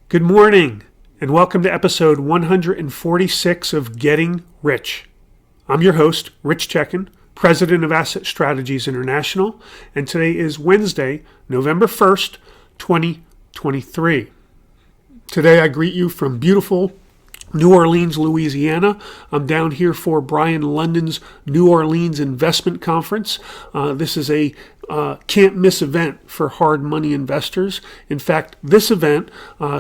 Good morning, and welcome to episode 146 of Getting Rich. I'm your host, Rich Checkan, president of Asset Strategies International, and today is Wednesday, November 1st, 2023. Today I greet you from beautiful New Orleans, Louisiana. I'm down here for Brian London's New Orleans Investment Conference. This is a can't miss event for hard money investors. In fact, this event,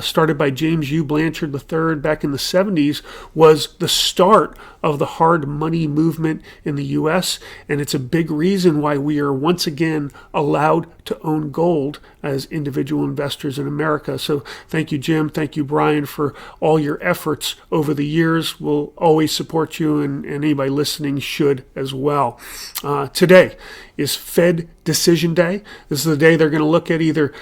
started by James U. Blanchard III back in the 70s, was the start of the hard money movement in the U.S., and it's a big reason why we are once again allowed to own gold as individual investors in America. So thank you, Jim. Thank you, Brian, for all your efforts over the years. We'll always support you, and anybody listening should as well. Today is Fed Decision Day. This is the day they're going to look at either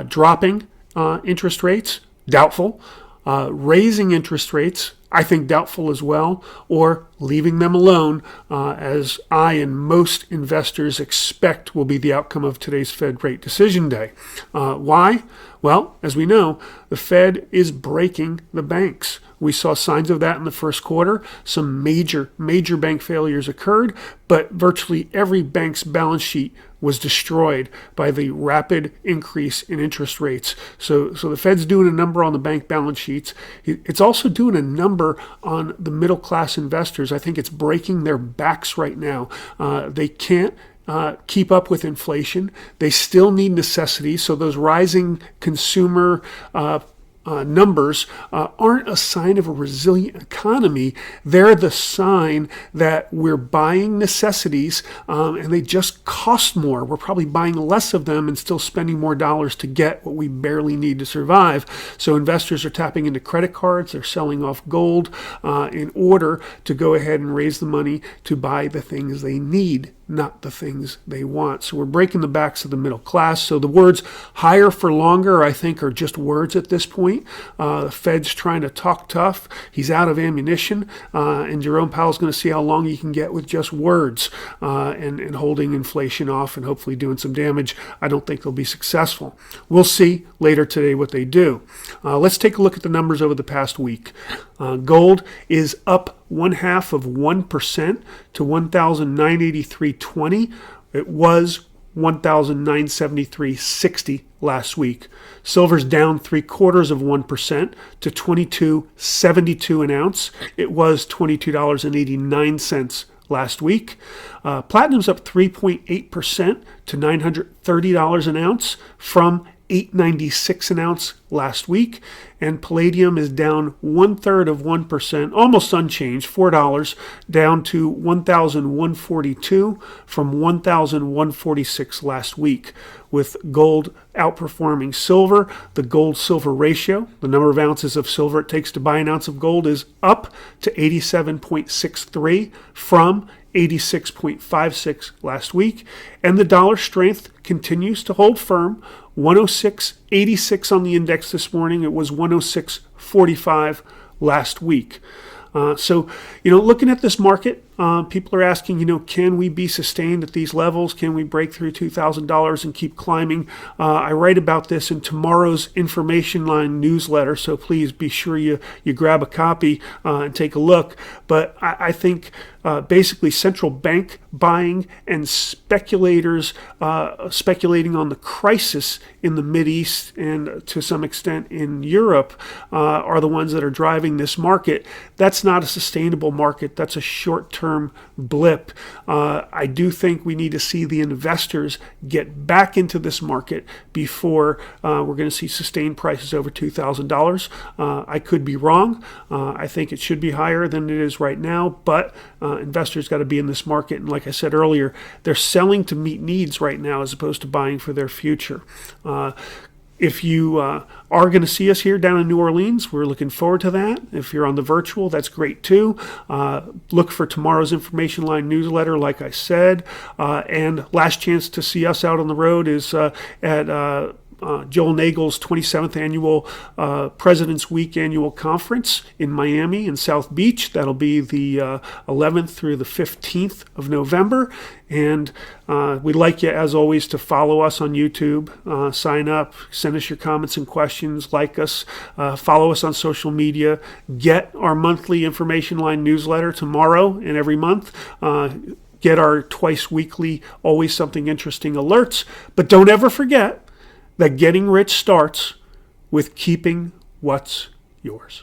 dropping interest rates, doubtful, raising interest rates, I think doubtful as well, or leaving them alone, as I and most investors expect will be the outcome of today's Fed rate decision day. Why? Well, as we know, the Fed is breaking the banks. We saw signs of that in the first quarter. Some major bank failures occurred, but virtually every bank's balance sheet was destroyed by the rapid increase in interest rates. So the Fed's doing a number on the bank balance sheets. It's also doing a number on the middle class investors. I think it's breaking their backs right now. They can't keep up with inflation. They still need necessities. So those rising consumer numbers aren't a sign of a resilient economy. They're the sign that we're buying necessities and they just cost more. We're probably buying less of them and still spending more dollars to get what we barely need to survive. So investors are tapping into credit cards. They're selling off gold in order to go ahead and raise the money to buy the things they need, not the things they want. So we're breaking the backs of the middle class. So the words higher for longer, I think, are just words at this point. The Fed's trying to talk tough. He's out of ammunition, and Jerome Powell's going to see how long he can get with just words and holding inflation off and hopefully doing some damage. I don't think they'll be successful. We'll see later today what they do. Let's take a look at the numbers over the past week. Gold is up 0.5% to 1,983.20. It was 1,973.60 last week. Silver's down 0.75% to 22.72 an ounce. It was $22.89 last week. Platinum's up 3.8% to $930 an ounce from $896 an ounce last week, and palladium is down 0.33%, almost unchanged, $4, down to $1,142 from $1,146 last week, with gold outperforming silver. The gold-silver ratio, the number of ounces of silver it takes to buy an ounce of gold, is up to 87.63 from 86.56 last week, and the dollar strength continues to hold firm. 106.86 on the index this morning. It was 106.45 last week. So, looking at this market, people are asking, can we be sustained at these levels? Can we break through $2,000 and keep climbing? I write about this in tomorrow's Information Line newsletter, so please be sure you grab a copy and take a look. But I think basically central bank buying and speculators speculating on the crisis in the Mideast and to some extent in Europe are the ones that are driving this market. That's not a sustainable market. That's a short-term blip. I do think we need to see the investors get back into this market before we're going to see sustained prices over $2,000. I could be wrong. I think it should be higher than it is right now, but investors got to be in this market. And like I said earlier, they're selling to meet needs right now as opposed to buying for their future. If you are going to see us here down in New Orleans, we're looking forward to that. If you're on the virtual, that's great too. Look for tomorrow's Information Line newsletter, like I said. And last chance to see us out on the road is at Joel Nagel's 27th annual President's Week annual conference in Miami and South Beach. That'll be the 11th through the 15th of November. And we'd like you, as always, to follow us on YouTube, sign up, send us your comments and questions, like us, follow us on social media, get our monthly information line newsletter tomorrow and every month. Get our twice weekly, always something interesting alerts. But don't ever forget that getting rich starts with keeping what's yours.